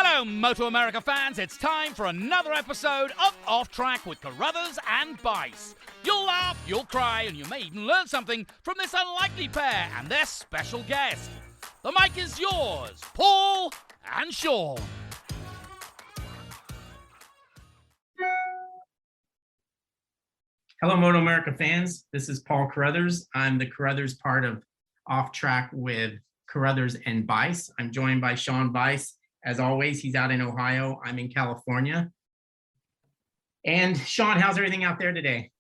Hello, MotoAmerica fans. It's time for another episode of Off Track with Carruthers and Bice. You'll laugh, you'll cry, and you may even learn something from this unlikely pair and their special guest. The mic is yours, Paul and Sean. Hello, MotoAmerica fans. This is Paul Carruthers. I'm the Carruthers part of Off Track with Carruthers and Bice. I'm joined by Sean Bice. As always, he's out in Ohio. I'm in California. And Sean, how's everything out there today?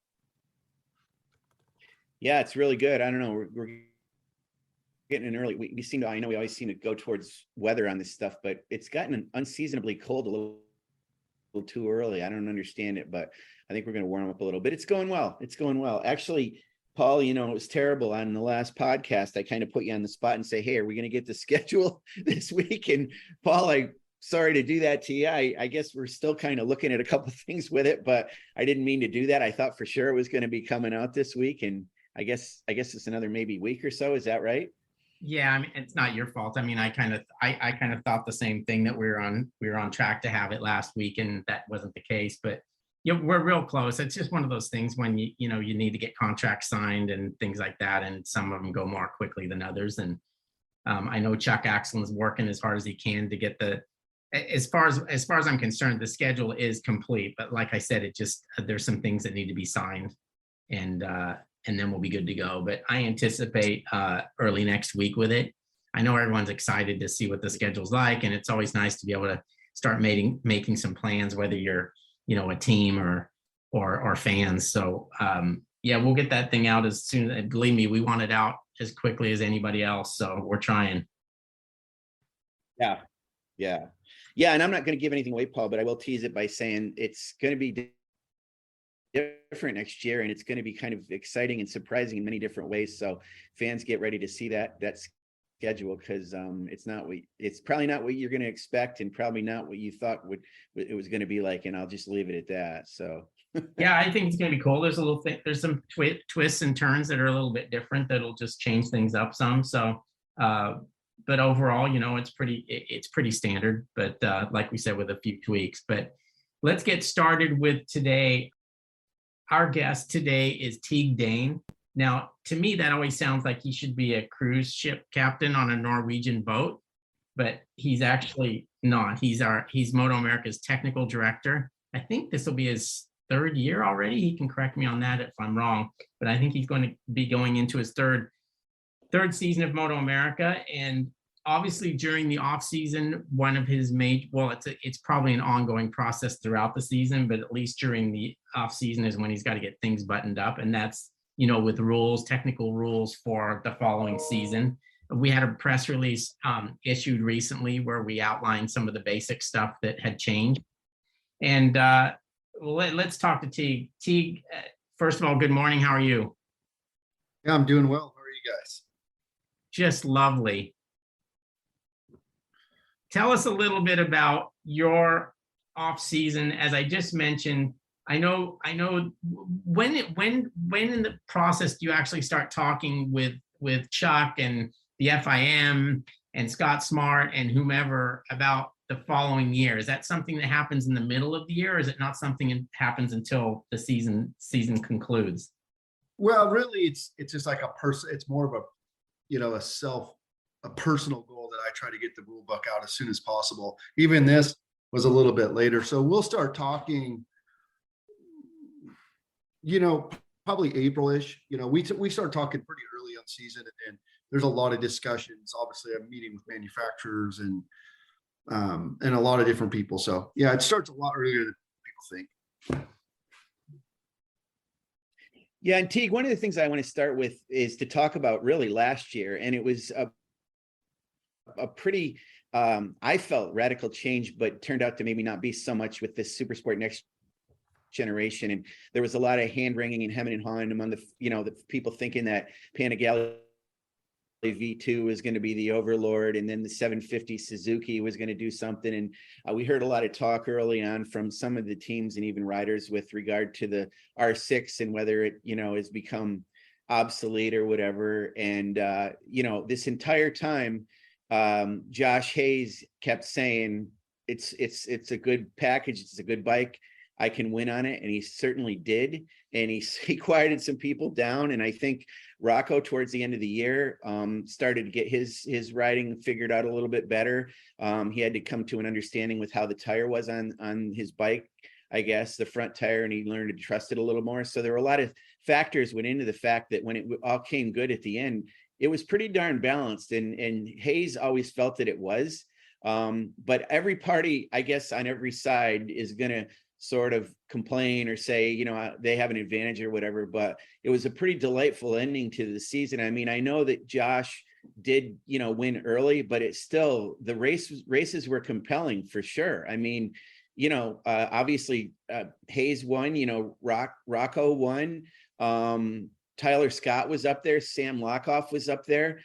Yeah, it's really good. I don't know. We're getting an early. We seem to. I know we always seem to go towards weather on this stuff, but it's gotten unseasonably cold a little too early. I don't understand it, but I think we're going to warm up a little bit. It's going well. It's going well. Actually, Paul, you know, it was terrible on the last podcast. I kind of put you on the spot and say, hey, are we going to get the schedule this week? And Paul, I'm sorry to do that to you. I guess we're still kind of looking at a couple of things with it, but I didn't mean to do that. I thought for sure it was going to be coming out this week. And I guess it's another maybe week or so. Is that right? Yeah, I mean, it's not your fault. I mean, I kind of thought the same thing, that we were on track to have it last week, and that wasn't the case. But yeah, we're real close. It's just one of those things when you need to get contracts signed and things like that, and some of them go more quickly than others. And I know Chuck Axel is working as hard as he can to get as far as I'm concerned, the schedule is complete. But like I said, there's some things that need to be signed, and then we'll be good to go. But I anticipate early next week with it. I know everyone's excited to see what the schedule's like, and it's always nice to be able to start making some plans, whether you're a team or fans. So yeah, we'll get that thing out as soon as, believe me, we want it out as quickly as anybody else. So we're trying. Yeah. And I'm not going to give anything away, Paul, but I will tease it by saying it's going to be different next year, and it's going to be kind of exciting and surprising in many different ways. So fans, get ready to see that schedule, because it's probably not what you're going to expect, and probably not what you thought it was going to be like. And I'll just leave it at that. So yeah, I think it's going to be cool. There's some twists and turns that are a little bit different that'll just change things up some. So but overall, it's pretty standard, but like we said, with a few tweaks. But let's get started with today. Our guest today is Tige Daane. Now, to me, that always sounds like he should be a cruise ship captain on a Norwegian boat, but he's actually not. He's MotoAmerica's technical director. I think this will be his third year already. He can correct me on that if I'm wrong, but I think he's going to be going into his third season of MotoAmerica. And obviously during the off season, one of his it's probably an ongoing process throughout the season, but at least during the off season is when he's got to get things buttoned up. And that's, with technical rules for the following season. We had a press release issued recently where we outlined some of the basic stuff that had changed. And let's talk to Tige. Tige, first of all, good morning. How are you? Yeah, I'm doing well. How are you guys? Just lovely. Tell us a little bit about your off season. As I just mentioned, I know. When in the process do you actually start talking with Chuck and the FIM and Scott Smart and whomever about the following year? Is that something that happens in the middle of the year, or is it not something that happens until the season concludes? Well, really, it's just like it's more of a personal goal that I try to get the rule book out as soon as possible. Even this was a little bit later. So we'll start talking, probably April-ish. We start talking pretty early on season, and there's a lot of discussions. Obviously, I'm meeting with manufacturers and a lot of different people. So yeah, it starts a lot earlier than people think. Yeah, and Tige, one of the things I want to start with is to talk about really last year, and it was a pretty, I felt, radical change, but turned out to maybe not be so much with this Super Sport Next Generation. And there was a lot of hand wringing and hemming and hawing among the people thinking that Panigale V2 was going to be the overlord, and then the 750 Suzuki was going to do something. And we heard a lot of talk early on from some of the teams and even riders with regard to the R6 and whether it, has become obsolete or whatever. And, this entire time, Josh Hayes kept saying it's a good package. It's a good bike. I can win on it. And he certainly did. And he quieted some people down. And I think Rocco towards the end of the year started to get his riding figured out a little bit better. He had to come to an understanding with how the tire was on his bike, I guess, the front tire, and he learned to trust it a little more. So there were a lot of factors went into the fact that when it all came good at the end, it was pretty darn balanced. And Hayes always felt that it was. But every party, I guess, on every side is going to sort of complain or say, they have an advantage or whatever, but it was a pretty delightful ending to the season. I mean, I know that Josh did, win early, but it's still, the races were compelling for sure. I mean, obviously Hayes won, Rocco won, Tyler Scott was up there, Sam Lockoff was up there.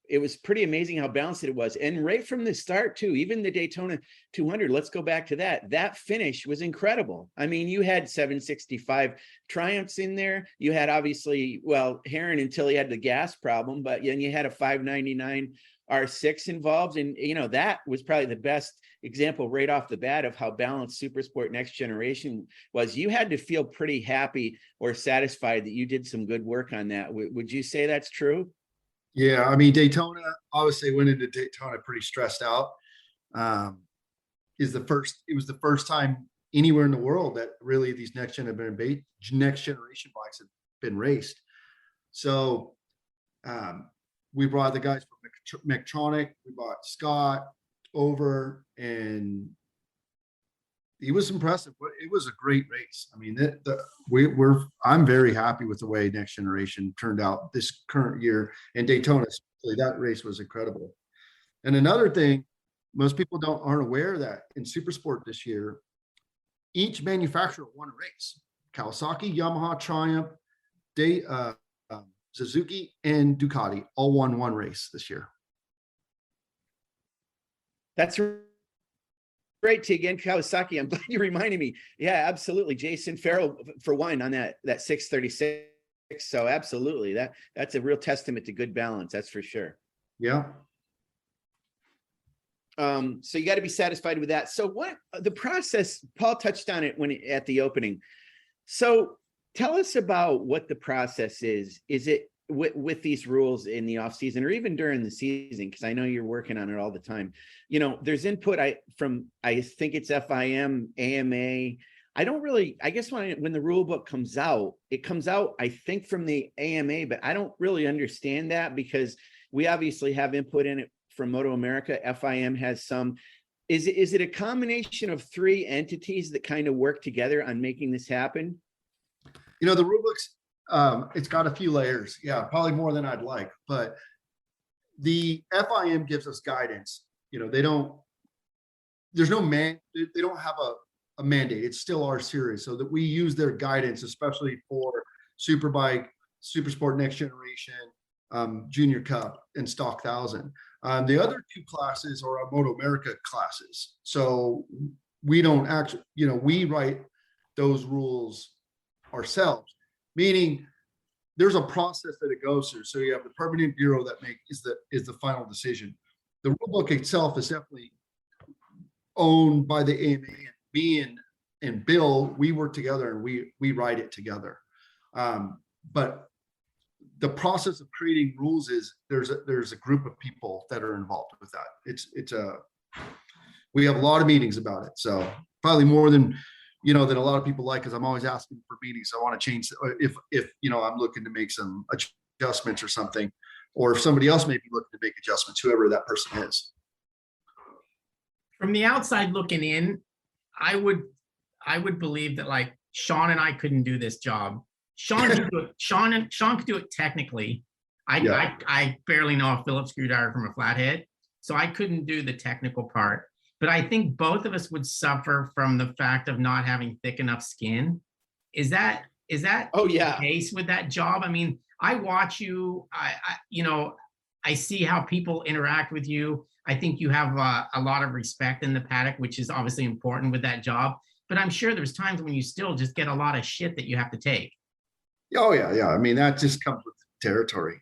It was pretty amazing how balanced it was. And right from the start too, even the Daytona 200, let's go back to that finish was incredible. I mean, you had 765 Triumphs in there. You had obviously, Heron until he had the gas problem, but then you had a 599 R6 involved. And, that was probably the best example right off the bat of how balanced Supersport Next Generation was. You had to feel pretty happy or satisfied that you did some good work on that. Would you say that's true? Yeah, I mean, Daytona, obviously went into Daytona pretty stressed out. It was the first time anywhere in the world that really these next generation bikes have been raced. So we brought the guys from Mectronic, we brought Scott over, and he was impressive, but it was a great race. I mean, I'm very happy with the way Next Generation turned out this current year, and Daytona, especially, that race was incredible. And another thing, most people aren't aware that in Supersport this year, each manufacturer won a race. Kawasaki, Yamaha, Triumph, Suzuki, and Ducati all won one race this year. That's great, Tige. And Kawasaki, I'm glad you reminded me. Yeah, absolutely. Jason Farrell for one on that 636. So absolutely, that's a real testament to good balance. That's for sure. Yeah. So you got to be satisfied with that. So what the process, Paul touched on it at the opening. So tell us about what the process is. Is it with these rules in the off season or even during the season? Because I know you're working on it all the time. There's input I think it's FIM, AMA. I guess when the rule book comes out, it comes out, I think, from the AMA, but I don't really understand that because we obviously have input in it from MotoAmerica. FIM has some. Is it a combination of three entities that kind of work together on making this happen? The rule books, it's got a few layers. Yeah, probably more than I'd like, but the FIM gives us guidance. They don't have a mandate. It's still our series, so that we use their guidance, especially for Superbike, Supersport Next Generation, Junior Cup, and Stock 1000. The other two classes are our MotoAmerica classes. So we don't actually, we write those rules ourselves, meaning there's a process that it goes through. So you have the permanent bureau that is the final decision. The rule book itself is definitely owned by the AMA, and me and Bill, we work together and we write it together. But the process of creating rules is there's a group of people that are involved with that. We have a lot of meetings about it. So probably more than a lot of people like, because I'm always asking for meetings. I want to change if I'm looking to make some adjustments or something, or if somebody else may be looking to make adjustments, whoever that person is. From the outside looking in, I would believe that like Sean and I couldn't do this job. Sean could do it. Sean could do it technically. I barely know a Phillips screwdriver from a flathead, so I couldn't do the technical part. But I think both of us would suffer from the fact of not having thick enough skin. Is that the case with that job? I mean, I watch you. I see how people interact with you. I think you have a lot of respect in the paddock, which is obviously important with that job. But I'm sure there's times when you still just get a lot of shit that you have to take. Oh yeah. I mean, that just comes with territory,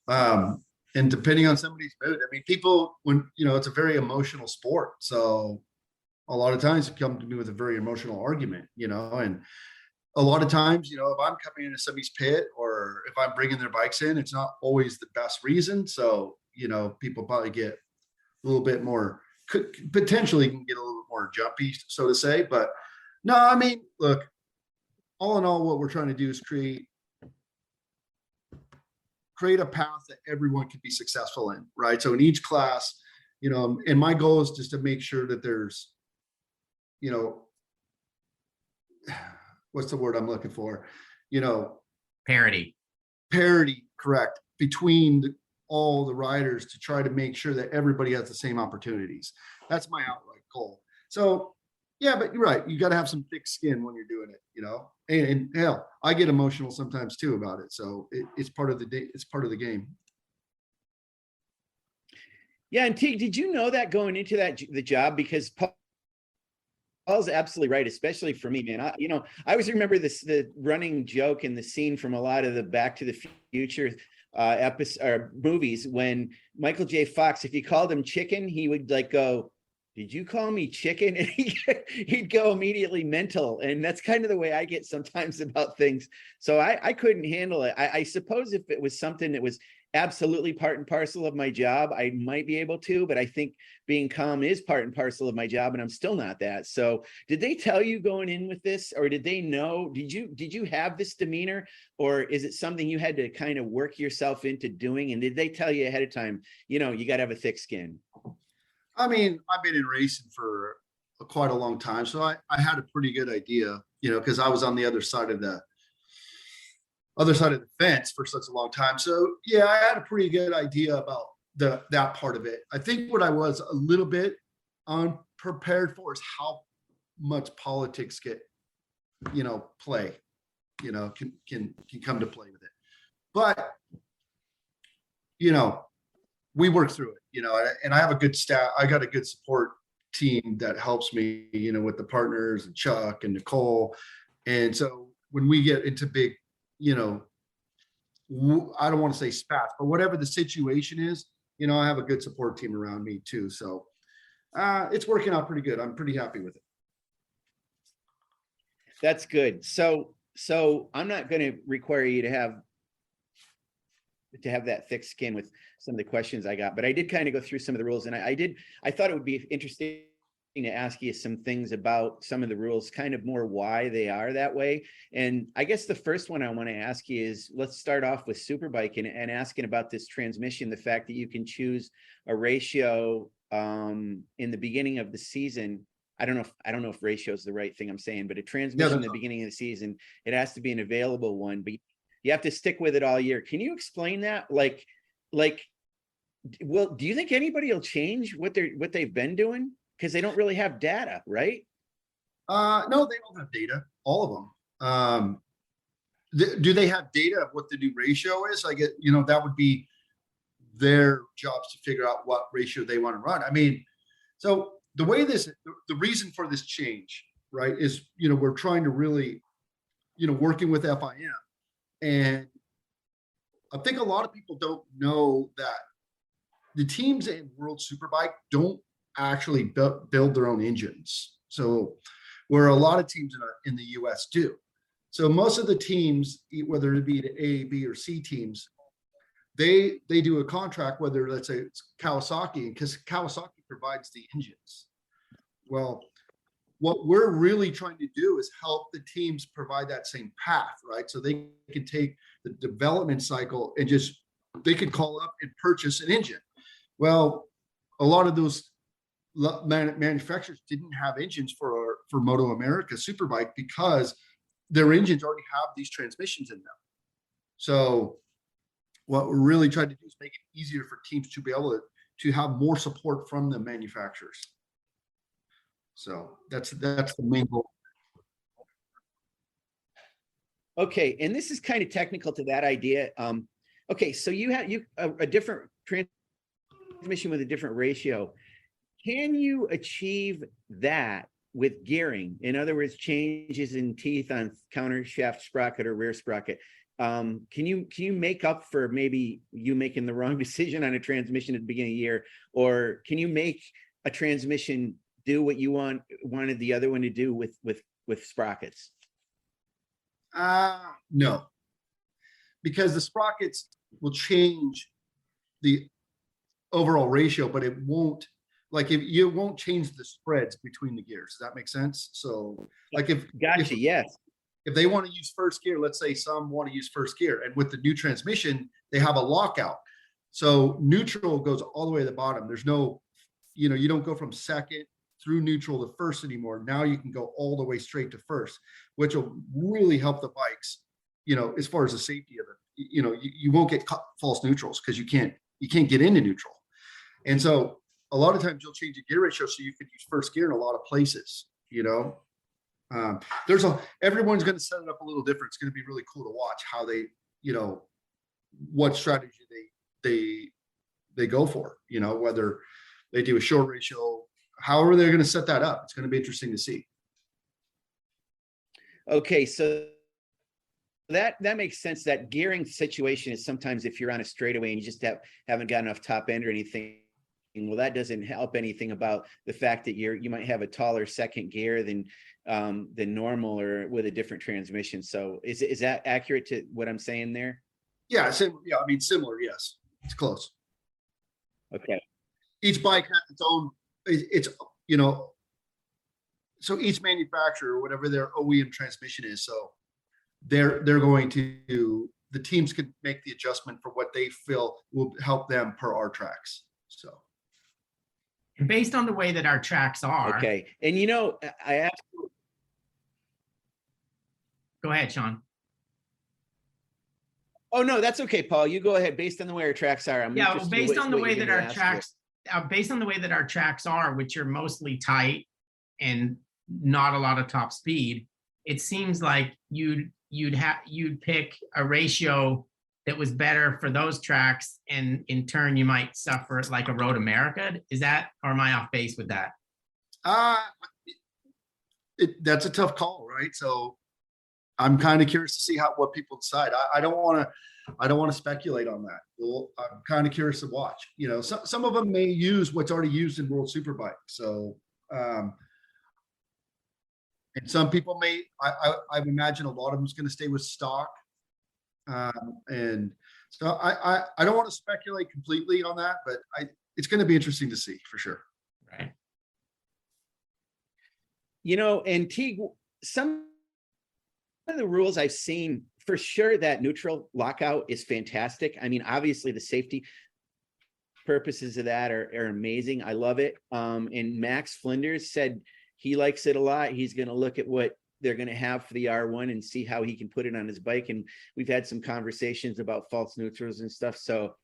And and depending on somebody's mood, I mean, people, when, it's a very emotional sport. So a lot of times you come to me with a very emotional argument, and a lot of times, if I'm coming into somebody's pit or if I'm bringing their bikes in, it's not always the best reason. So, people probably get a little bit more, could potentially can get a little bit more jumpy, so to say. But no, I mean, look, all in all, what we're trying to do is create a path that everyone can be successful in, right? So in each class, and my goal is just to make sure that there's, what's the word I'm looking for? Parity. Parity, correct, between all the riders to try to make sure that everybody has the same opportunities. That's my outright goal. So yeah, but you're right. You got to have some thick skin when you're doing it, and hell, I get emotional sometimes too about it. So it's part of the day. It's part of the game. Yeah. And Tige, did you know that going into the job? Because Paul's absolutely right, especially for me, man. I always remember the running joke and the scene from a lot of the Back to the Future episodes or movies when Michael J. Fox, if you called him chicken, he would go, "Did you call me chicken?" And he'd go immediately mental. And that's kind of the way I get sometimes about things. So I couldn't handle it. I suppose if it was something that was absolutely part and parcel of my job, I might be able to, but I think being calm is part and parcel of my job, and I'm still not that. So did they tell you going in with this, or did they know, did you have this demeanor, or is it something you had to kind of work yourself into doing? And did they tell you ahead of time, you got to have a thick skin? I mean, I've been in racing for quite a long time, so I had a pretty good idea, because I was on the other side of the fence for such a long time. So yeah, I had a pretty good idea about that part of it. I think what I was a little bit unprepared for is how much politics play, can come to play with it. But we work through it, and I have a good staff. I got a good support team that helps me, with the partners and Chuck and Nicole. And so when we get into big, I don't want to say spats, but whatever the situation is, I have a good support team around me too. So it's working out pretty good. I'm pretty happy with it. That's good. So I'm not going to require you to have that thick skin with some of the questions I got, but I did kind of go through some of the rules, and I thought it would be interesting to ask you some things about some of the rules, kind of more why they are that way. And I guess the first one I want to ask you is, let's start off with Superbike and asking about this transmission, the fact that you can choose a ratio in the beginning of the season. I don't know if ratio is the right thing I'm saying, but a transmission in the beginning of the season, it has to be an available one, but you have to stick with it all year. Can you explain that? Well, do you think anybody will change what they've been doing? Because they don't really have data, right? No, they don't have data, all of them. Do they have data of what the new ratio is? I get, that would be their jobs to figure out what ratio they want to run. I mean, so the reason for this change, right, is, we're trying to really, working with FIM. And I think a lot of people don't know that the teams in World Superbike don't actually build their own engines. So where a lot of teams in the US do. So most of the teams, whether it be the A, B, or C teams, they do a contract, whether let's say it's Kawasaki, because Kawasaki provides the engines. Well, what we're really trying to do is help the teams provide that same path, right? So they can take the development cycle and they could call up and purchase an engine. Well, a lot of those manufacturers didn't have engines for MotoAmerica Superbike because their engines already have these transmissions in them. So what we're really trying to do is make it easier for teams to be able to have more support from the manufacturers. So that's the main goal. Okay, and this is kind of technical to that idea. Okay, so you have a different transmission with a different ratio. Can you achieve that with gearing? In other words, changes in teeth on counter shaft sprocket or rear sprocket. can you make up for maybe you making the wrong decision on a transmission at the beginning of the year, or can you make a transmission do what you wanted the other one to do with sprockets? No, because the sprockets will change the overall ratio, but it won't, like, if you won't change the spreads between the gears. Does that make sense? So like Gotcha. Yes. if they want to use first gear, let's say some want to use first gear, and with the new transmission, they have a lockout. So neutral goes all the way to the bottom. There's no, you don't go from second through neutral to first anymore. Now you can go all the way straight to first, which will really help the bikes, as far as the safety of it. You won't get false neutrals because you can't get into neutral. And so a lot of times you'll change the gear ratio so you could use first gear in a lot of places. Everyone's going to set it up a little different. It's going to be really cool to watch how they, what strategy they go for, whether they do a short ratio, however they're going to set that up. It's going to be interesting to see. Okay, so that makes sense. That gearing situation is sometimes if you're on a straightaway and you just haven't got enough top end or anything. Well, that doesn't help anything about the fact that you might have a taller second gear than normal or with a different transmission. So is that accurate to what I'm saying there? Yeah, similar. Yes, it's close. Okay. Each bike has its own. So each manufacturer, whatever their OEM transmission is, so they're going to, the teams could make the adjustment for what they feel will help them per our tracks. So. And based on the way that our tracks are. Okay. And I asked. Go ahead, Sean. Oh, no, that's okay, Paul. You go ahead. Based on the way our tracks are. Based on the way that our tracks are, which are mostly tight and not a lot of top speed, it seems like you'd pick a ratio that was better for those tracks, and in turn you might suffer like a MotoAmerica. Is that, or am I off base with that? That's a tough call, right? So I'm kind of curious to see what people decide. I don't want to speculate on that. Well, I'm kind of curious to watch. Some of them may use what's already used in World Superbike. So, and some people may. I imagine a lot of them is going to stay with stock. And so I don't want to speculate completely on that, but it's going to be interesting to see for sure. Right. And Tige, some of the rules I've seen for sure, that neutral lockout is fantastic. I mean, obviously the safety purposes of that are amazing. I love it. And Max Flinders said he likes it a lot. He's going to look at what they're going to have for the R1 and see how he can put it on his bike. And we've had some conversations about false neutrals and stuff. So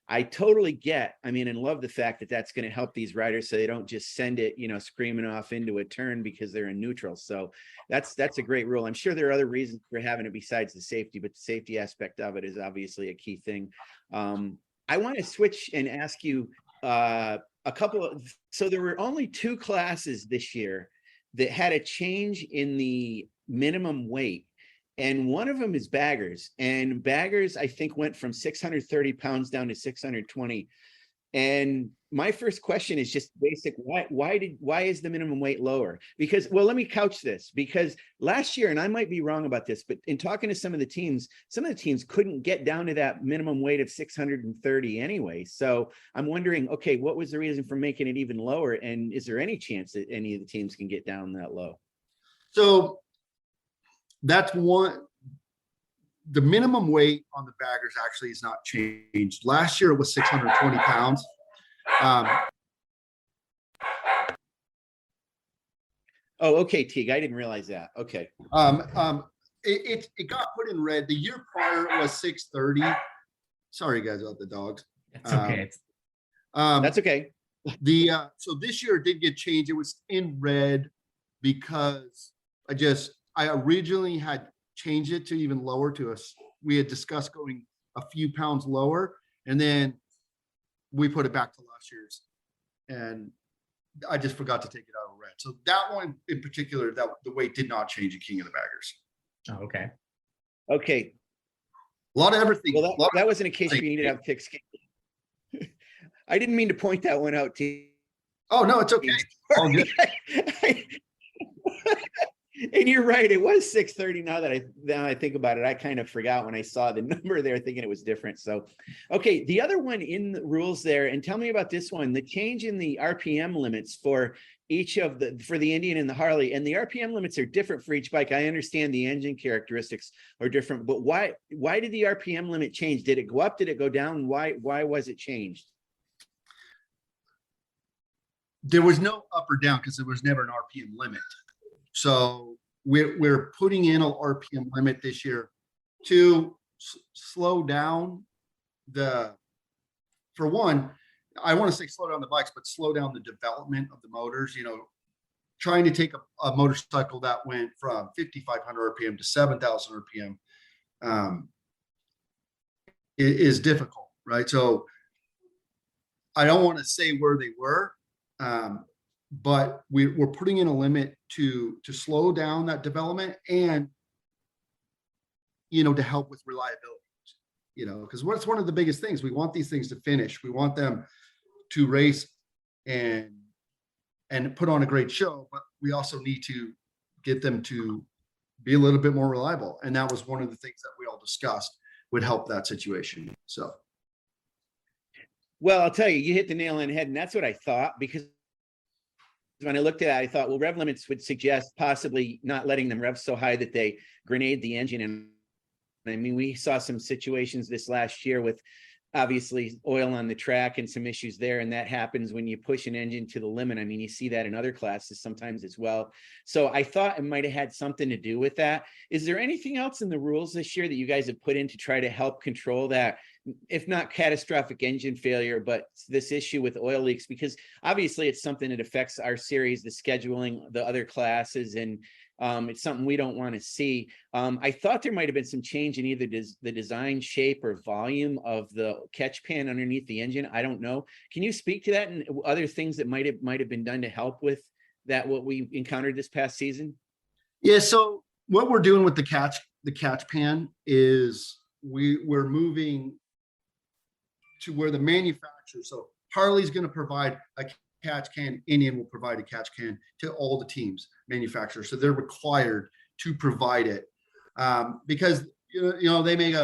I totally and love the fact that that's going to help these riders so they don't just send it, screaming off into a turn because they're in neutral. So that's a great rule. I'm sure there are other reasons for having it besides the safety, but the safety aspect of it is obviously a key thing. I want to switch and ask you a couple of, so there were only 2 classes this year that had a change in the minimum weight. And one of them is baggers. And baggers, I think, went from 630 pounds down to 620. And my first question is just basic. Why is the minimum weight lower? Because, well, let me couch this, because last year, and I might be wrong about this, but in talking to some of the teams couldn't get down to that minimum weight of 630 anyway. So I'm wondering, okay, what was the reason for making it even lower? And is there any chance that any of the teams can get down that low? So that's one. The minimum weight on the baggers actually has not changed. Last year it was 620 pounds. Oh, okay, Tige. I didn't realize that. Okay. It got put in red. The year prior it was 630. Sorry guys about the dogs. That's okay. That's okay. So this year it did get changed. It was in red because I originally had changed it to even lower to us. We had discussed going a few pounds lower, and then we put it back to last year's, and I just forgot to take it out of red. So that one in particular, that the weight did not change in King of the Baggers. Oh, okay. Okay. A lot of everything. Well, a lot that of wasn't a case where you needed to have thick skin. I didn't mean to point that one out to you. Oh, no, it's okay. All good. And you're right. It was 6:30. Now I think about it, I kind of forgot when I saw the number there, thinking it was different. So, okay, the other one in the rules there, and tell me about this one: the change in the RPM limits for each of for the Indian and the Harley, and the RPM limits are different for each bike. I understand the engine characteristics are different, but why did the RPM limit change? Did it go up? Did it go down? Why was it changed? There was no up or down because there was never an RPM limit. So we're putting in an RPM limit this year to slow down for one, I want to say slow down the bikes, but slow down the development of the motors. Trying to take a motorcycle that went from 5,500 RPM to 7,000 RPM is difficult, right? So I don't want to say where they were, but we're putting in a limit to slow down that development and, to help with reliability, because what's one of the biggest things, we want these things to finish. We want them to race and put on a great show, but we also need to get them to be a little bit more reliable. And that was one of the things that we all discussed would help that situation. So. Well, I'll tell you, you hit the nail on the head, and that's what I thought, because when I looked at it, I thought, well, rev limits would suggest possibly not letting them rev so high that they grenade the engine. And I mean, we saw some situations this last year with obviously oil on the track and some issues there. And that happens when you push an engine to the limit. I mean, you see that in other classes sometimes as well. So I thought it might have had something to do with that. Is there anything else in the rules this year that you guys have put in to try to help control that, if not catastrophic engine failure, but this issue with oil leaks? Because obviously it's something that affects our series, the scheduling, the other classes, and it's something we don't want to see. I thought there might have been some change in either the design, shape, or volume of the catch pan underneath the engine. I don't know. Can you speak to that and other things that might have been done to help with that, what we encountered this past season? Yeah. So what we're doing with the catch pan is we're moving to where the manufacturer, so Harley's going to provide a catch can, Indian will provide a catch can to all the teams manufacturers. So they're required to provide it because, they make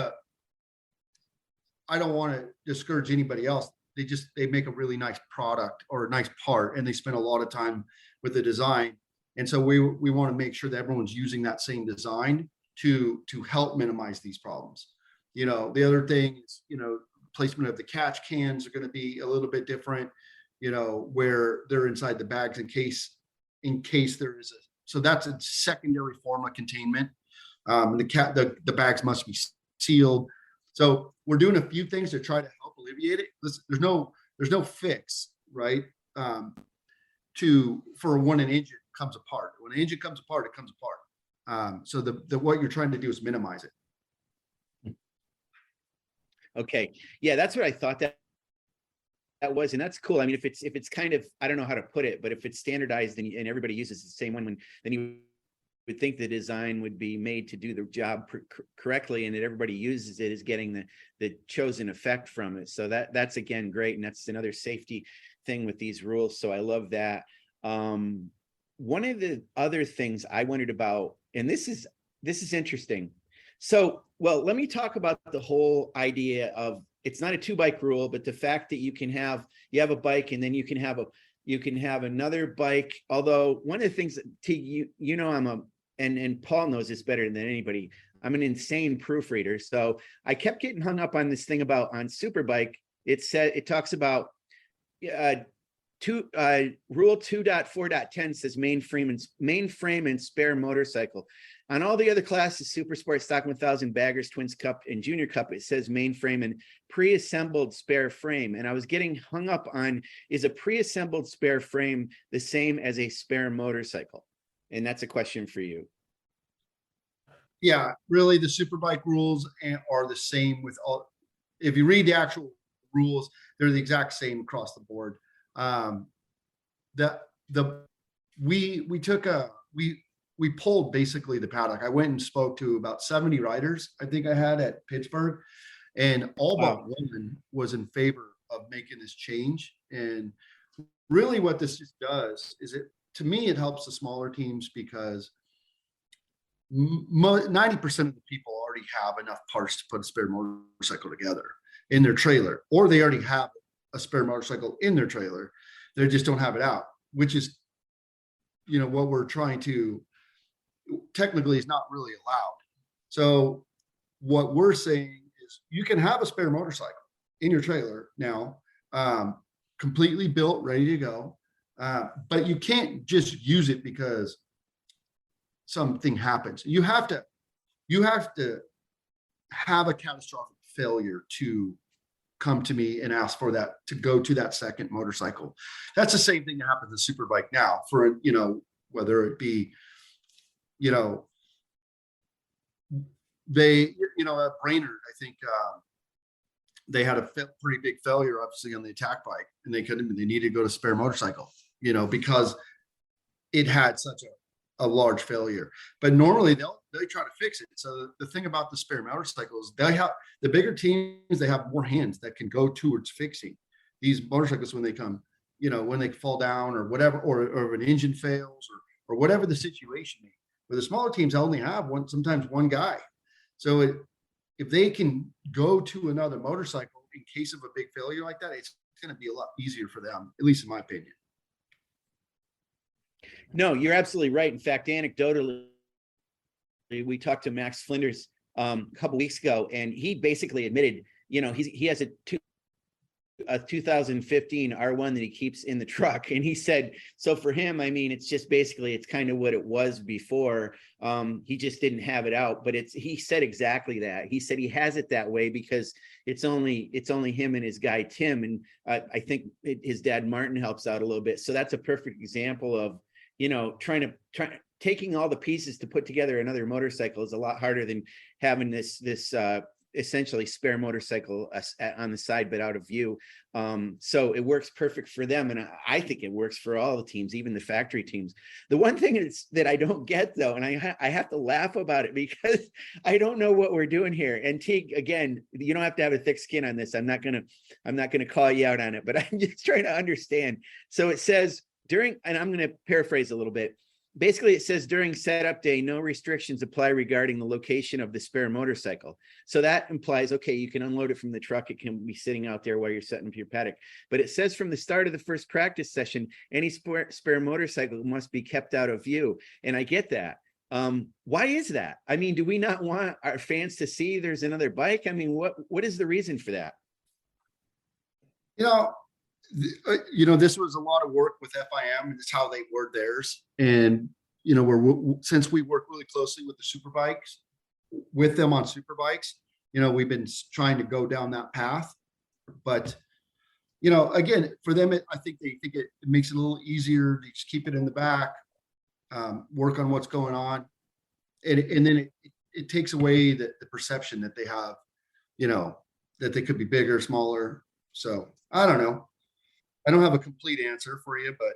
I don't want to discourage anybody else. They make a really nice product or a nice part, and they spend a lot of time with the design. And so we want to make sure that everyone's using that same design to help minimize these problems. The other thing is, placement of the catch cans are going to be a little bit different, where they're inside the bags in case there is so that's a secondary form of containment. The bags must be sealed. So we're doing a few things to try to help alleviate it. There's no fix, right? For when an engine comes apart. When an engine comes apart, it comes apart. So what you're trying to do is minimize it. Okay. Yeah, that's what I thought that was. And that's cool. I mean, if it's kind of, I don't know how to put it, but if it's standardized and everybody uses the same one, then you would think the design would be made to do the job correctly, and that everybody uses it is getting the chosen effect from it. So that's again, great. And that's another safety thing with these rules. So I love that. One of the other things I wondered about, and this is interesting. So, well, let me talk about the whole idea of, it's not a 2-bike rule, but the fact that you have a bike and then you can have another bike. Although one of the things that and Paul knows this better than anybody, I'm an insane proofreader. So I kept getting hung up on this thing about on Superbike. It talks about rule 2.4.10 says mainframe and spare motorcycle. On all the other classes, Super Sport, Stock 1000, Baggers, Twins Cup, and Junior Cup, it says mainframe and pre-assembled spare frame. And I was getting hung up on, is a pre-assembled spare frame the same as a spare motorcycle? And that's a question for you. Yeah, really, the Superbike rules are the same with all. If you read the actual rules, they're the exact same across the board. we pulled basically the paddock. I went and spoke to about 70 riders, I think I had at Pittsburgh, and all but one was in favor of making this change. And really what this just does is to me, it helps the smaller teams because 90% of the people already have enough parts to put a spare motorcycle together in their trailer, or they already have a spare motorcycle in their trailer. They just don't have it out, which is, what we're trying to technically is not really allowed. So what we're saying is you can have a spare motorcycle in your trailer now, completely built, ready to go. But you can't just use it because something happens. You have to have a catastrophic failure to come to me and ask for that, to go to that second motorcycle. That's the same thing that happens to Superbike now for, whether it be, they, at Brainerd, I think, they had a pretty big failure, obviously, on the attack bike, and they needed to go to spare motorcycle, because it had such a large failure. But normally they try to fix it. So the thing about the spare motorcycles, they have the bigger teams, they have more hands that can go towards fixing these motorcycles when they come, when they fall down or whatever, or an engine fails or whatever the situation is. Where the smaller teams only have sometimes one guy. So if they can go to another motorcycle in case of a big failure like that, it's going to be a lot easier for them, at least in my opinion. No, you're absolutely right. In fact, anecdotally, we talked to Max Flinders a couple weeks ago, and he basically admitted, he has a 2015 R1 that he keeps in the truck, and he said, so for him, I mean, it's just basically, it's kind of what it was before. He just didn't have it out, but he said exactly that. He said he has it that way because it's only him and his guy Tim, and I think his dad Martin helps out a little bit. So that's a perfect example of, taking all the pieces to put together another motorcycle is a lot harder than having this essentially spare motorcycle on the side, but out of view. So it works perfect for them. And I think it works for all the teams, even the factory teams. The one thing is that I don't get though, and I have to laugh about it because I don't know what we're doing here. And Tige, again, you don't have to have a thick skin on this. I'm not going to call you out on it, but I'm just trying to understand. So it says and I'm going to paraphrase a little bit. Basically, it says during setup day, no restrictions apply regarding the location of the spare motorcycle. So that implies, okay, you can unload it from the truck. It can be sitting out there while you're setting up your paddock. But it says from the start of the first practice session, any spare motorcycle must be kept out of view. And I get that. Why is that? I mean, do we not want our fans to see there's another bike? I mean, what is the reason for that? This was a lot of work with FIM, and it's how they word theirs. And, since we work really closely with the superbikes, with them on superbikes, we've been trying to go down that path. But, again, for them, I think they think it makes it a little easier to just keep it in the back, work on what's going on. And then it takes away the perception that they have, that they could be bigger, smaller. So I don't know. I don't have a complete answer for you, but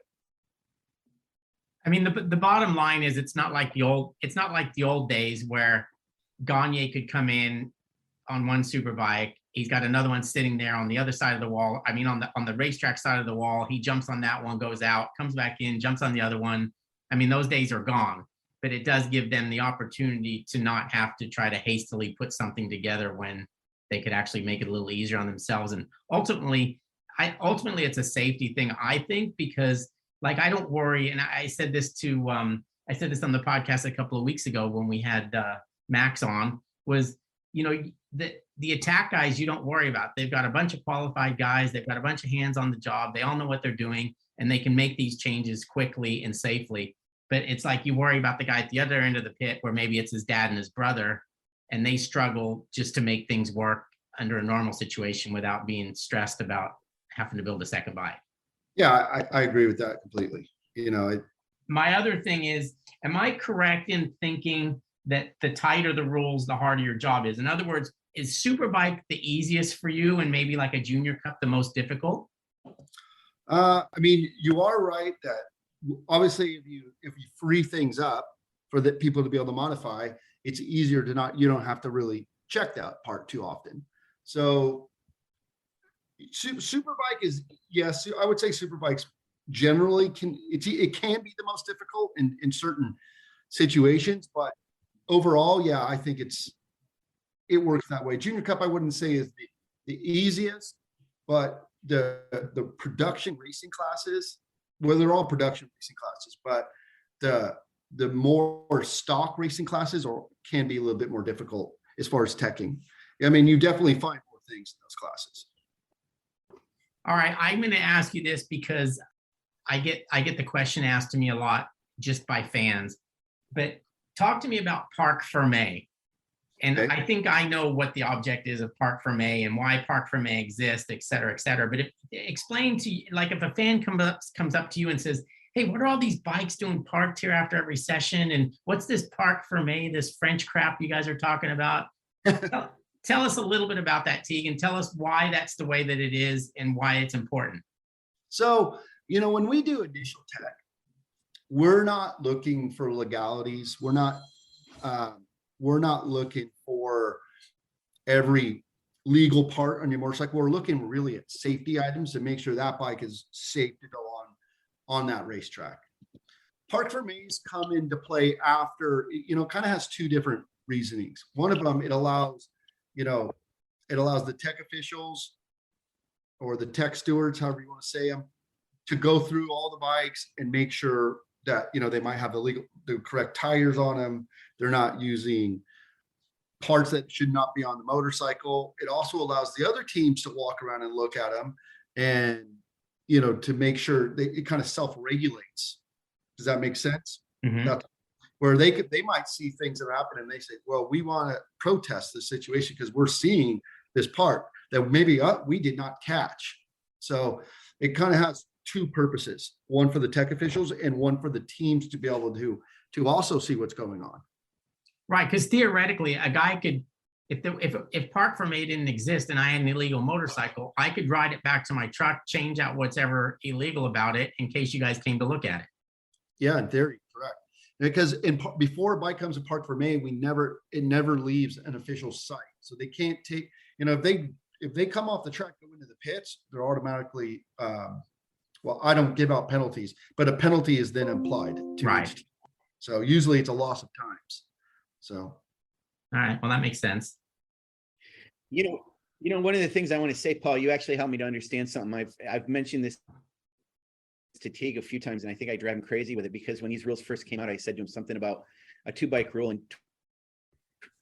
I mean, the bottom line is it's not like the old days where Gagne could come in on one superbike. He's got another one sitting there on the other side of the wall. I mean, on the racetrack side of the wall, he jumps on that one, goes out, comes back in, jumps on the other one. I mean, those days are gone, but it does give them the opportunity to not have to try to hastily put something together when they could actually make it a little easier on themselves. And ultimately, it's a safety thing, I think, because I don't worry. And I said this on the podcast a couple of weeks ago when we had Max on, was, the attack guys, you don't worry about. They've got a bunch of qualified guys. They've got a bunch of hands on the job. They all know what they're doing, and they can make these changes quickly and safely. But it's like you worry about the guy at the other end of the pit where maybe it's his dad and his brother, and they struggle just to make things work under a normal situation without being stressed about having to build a second bike. Yeah, I agree with that completely. My other thing is, am I correct in thinking that the tighter the rules, the harder your job is? In other words, is Superbike the easiest for you and maybe like a junior cup the most difficult? I mean, you are right that obviously if you free things up, for the people to be able to modify, it's easier to you don't have to really check that part too often. So Superbike is, yes, I would say Superbikes generally it can be the most difficult in certain situations, but overall, yeah, I think it works that way. Junior Cup, I wouldn't say is the easiest, but the production racing classes, well, they're all production racing classes, but the more stock racing classes can be a little bit more difficult as far as teching. I mean, you definitely find more things in those classes. All right, I'm going to ask you this because I get the question asked to me a lot just by fans, but talk to me about Parc Ferme. And Okay. I think I know what the object is of Parc Ferme and why Parc Ferme exists, et cetera, et cetera. But explain to you, like if a fan comes up to you and says, hey, what are all these bikes doing parked here after every session? And what's this Parc Ferme, this French crap you guys are talking about? Tell us a little bit about that, Tige, and tell us why that's the way that it is and why it's important. So, when we do initial tech, we're not looking for legalities. We're not looking for every legal part on your motorcycle. We're looking really at safety items to make sure that bike is safe to go on that racetrack. Parc Ferme's come into play after, kind of has two different reasonings. One of them, it allows the tech officials or the tech stewards, however you want to say them, to go through all the bikes and make sure that, they might have the correct tires on them. They're not using parts that should not be on the motorcycle. It also allows the other teams to walk around and look at them and, to make sure it kind of self-regulates. Does that make sense? Mm-hmm. Where they might see things that happen and they say, well, we want to protest this situation because we're seeing this part that maybe we did not catch. So it kind of has two purposes, one for the tech officials and one for the teams to be able to also see what's going on. Right, because theoretically, a guy could, if Parc Ferme didn't exist and I had an illegal motorcycle, I could ride it back to my truck, change out what's ever illegal about it in case you guys came to look at it. Yeah, in theory, correct. Because before a bike comes to Parc Ferme, it never leaves an official site. So they can't take, if they come off the track, go into the pits, they're automatically, well, I don't give out penalties, but a penalty is then applied to Right. each team. So usually it's a loss of times. So. All right, well, that makes sense. One of the things I want to say, Paul, you actually helped me to understand something. I've mentioned this to Tige a few times, and I think I drive him crazy with it because when these rules first came out, I said to him something about a 2-bike rule, and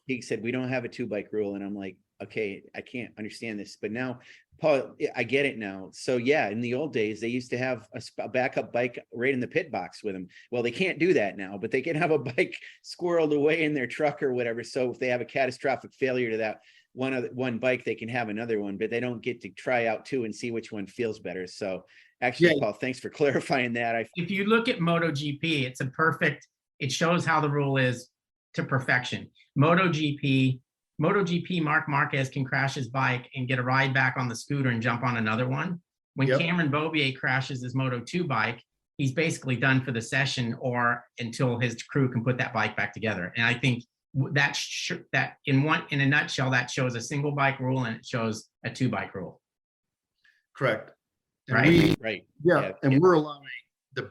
Tige said, we don't have a 2-bike rule. And I'm like, okay, I can't understand this. But now, Paul, I get it now. So yeah, in the old days, they used to have a backup bike right in the pit box with them. Well, they can't do that now, but they can have a bike squirreled away in their truck or whatever. So if they have a catastrophic failure to that one bike, they can have another one, but they don't get to try out two and see which one feels better. So actually, yeah. Paul, thanks for clarifying that. If you look at MotoGP, it shows how the rule is to perfection. MotoGP, Marc Marquez can crash his bike and get a ride back on the scooter and jump on another one. When Cameron Beaubier crashes his Moto2 bike, he's basically done for the session or until his crew can put that bike back together. And I think that in a nutshell, that shows a single bike rule and it shows a 2-bike rule. Correct. And right. Yeah. And we're allowing the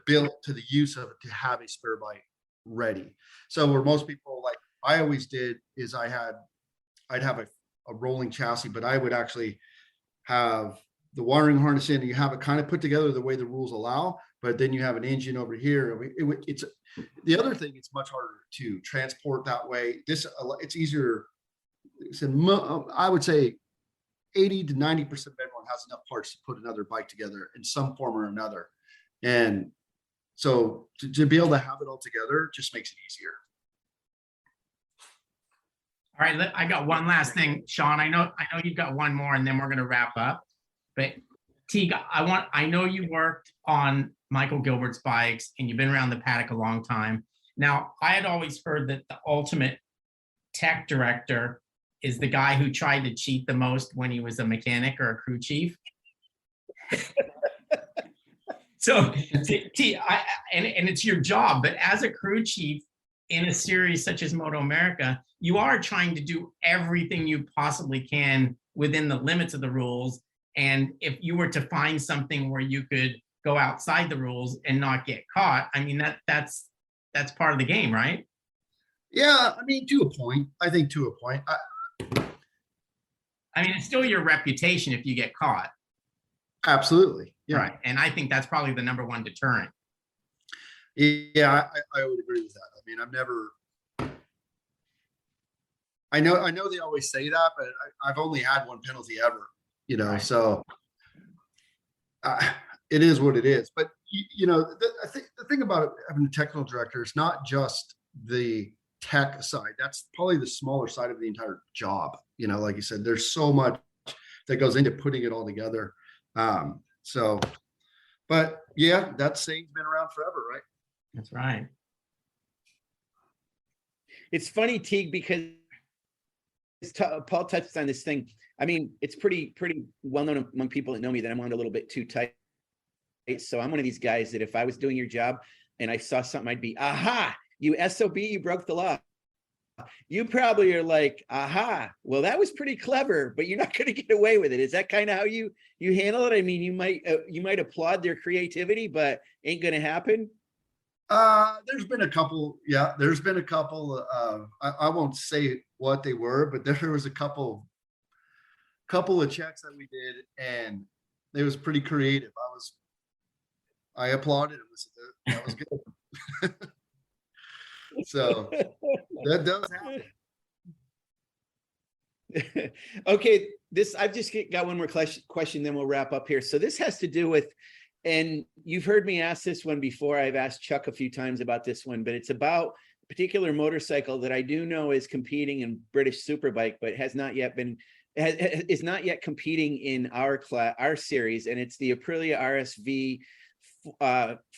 use of it to have a spare bike ready. So where most people, like I always did, is I'd have a rolling chassis, but I would actually have the wiring harness in and you have it kind of put together the way the rules allow, but then you have an engine over here. It's the other thing, it's much harder to transport that way. It's easier. I would say 80 to 90% of everyone has enough parts to put another bike together in some form or another. And so to be able to have it all together just makes it easier. All right, I got one last thing, Sean. I know you've got one more, and then we're going to wrap up. But Tige, I know you worked on Michael Gilbert's bikes, and you've been around the paddock a long time. Now, I had always heard that the ultimate tech director is the guy who tried to cheat the most when he was a mechanic or a crew chief. So, and it's your job, but as a crew chief, in a series such as MotoAmerica, you are trying to do everything you possibly can within the limits of the rules. And if you were to find something where you could go outside the rules and not get caught, I mean, that's part of the game, right? Yeah, I mean, to a point. I think to a point. I mean, it's still your reputation if you get caught. Absolutely. Yeah. Right. And I think that's probably the number one deterrent. Yeah, I would agree with that. I mean, I know they always say that, but I've only had one penalty ever, Right. so it is what it is. But I think the thing about having a technical director is not just the tech side. That's probably the smaller side of the entire job. Like you said, there's so much that goes into putting it all together. But yeah, that saying's been around forever, right? That's right. It's funny, Teague, because Paul touched on this thing. I mean, it's pretty well known among people that know me that I'm on a little bit too tight. So I'm one of these guys that if I was doing your job and I saw something, I'd be, aha, you SOB, you broke the law. You probably are like, aha, well, that was pretty clever, but you're not going to get away with it. Is that kind of how you handle it? I mean, you might applaud their creativity, but ain't going to happen. There's been a couple. Yeah, there's been a couple. I won't say what they were, but there was a couple of checks that we did, and it was pretty creative. I applauded him. That was good. So that does happen. Okay, I've just got one more question, then we'll wrap up here. So this has to do with, and you've heard me ask this one before. I've asked Chuck a few times about this one, but it's about a particular motorcycle that I do know is competing in British Superbike, but is not yet competing in our series, and it's the Aprilia RSV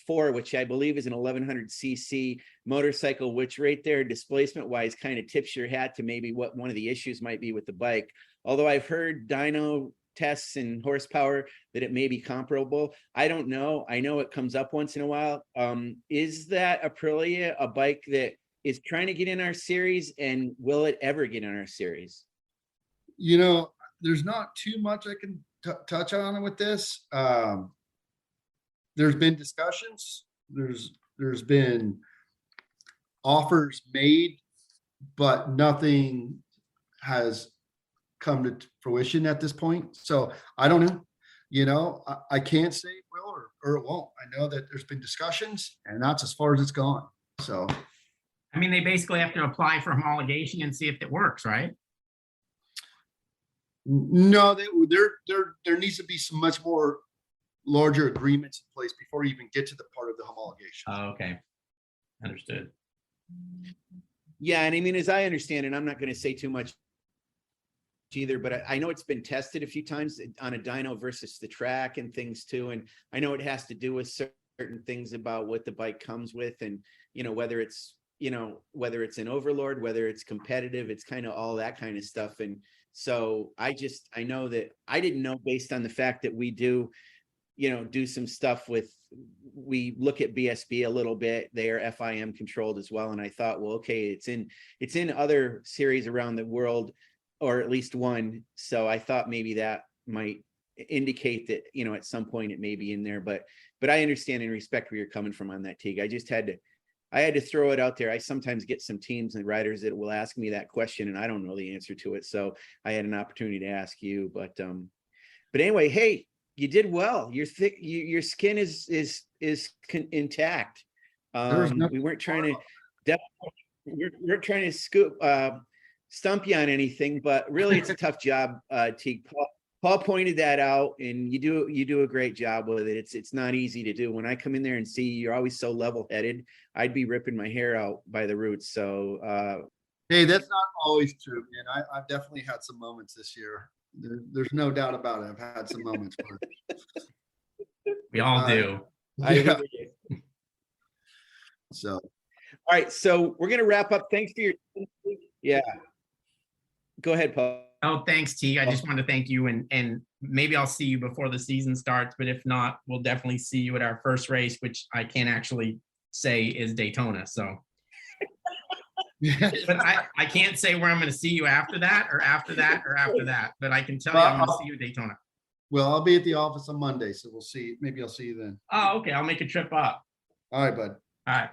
4, which I believe is an 1100cc motorcycle, which right there, displacement wise, kind of tips your hat to maybe what one of the issues might be with the bike. Although I've heard dyno tests and horsepower that it may be comparable. I don't know. I know it comes up once in a while. Is that Aprilia a bike that is trying to get in our series, and will it ever get in our series? There's not too much I can touch on with this. There's been discussions. There's been offers made, but nothing has come to fruition at this point. So I don't know. I can't say it will or it won't. I know that there's been discussions, and that's as far as it's gone. So, I mean, they basically have to apply for homologation and see if it works, right? No, there needs to be some much more larger agreements in place before you even get to the part of the homologation. Oh, okay. Understood. Yeah, and I mean, as I understand it, I'm not going to say too much either, but I know it's been tested a few times on a dyno versus the track and things too. And I know it has to do with certain things about what the bike comes with, and whether it's an overlord, whether it's competitive, it's kind of all that kind of stuff. And so I know that I didn't know, based on the fact that we do some stuff we look at BSB a little bit. They are FIM controlled as well. And I thought, well, okay, it's in other series around the world, or at least one. So I thought maybe that might indicate that, at some point it may be in there, but I understand and respect where you're coming from on that, Teague. I had to throw it out there. I sometimes get some teams and riders that will ask me that question, and I don't know the answer to it. So I had an opportunity to ask you, but anyway, hey, you did well. Your skin is intact. We weren't trying to stump you on anything, but really it's a tough job. Teague, Paul pointed that out, and you do a great job with it. It's not easy to do. When I come in there and see you're always so level-headed, I'd be ripping my hair out by the roots. So hey, that's not always true, man. I've definitely had some moments this year. There's no doubt about it. I've had some moments where we all do. Yeah. So, all right. So we're gonna wrap up. Thanks for yeah. Go ahead, Paul. Oh, thanks, T. I just wanted to thank you, and maybe I'll see you before the season starts, but if not, we'll definitely see you at our first race, which I can't actually say is Daytona. So But I can't say where I'm going to see you after that or after that or after that. But I can tell you I'm going to see you at Daytona. Well, I'll be at the office on Monday, so we'll see. Maybe I'll see you then. Oh, okay. I'll make a trip up. All right, bud. All right.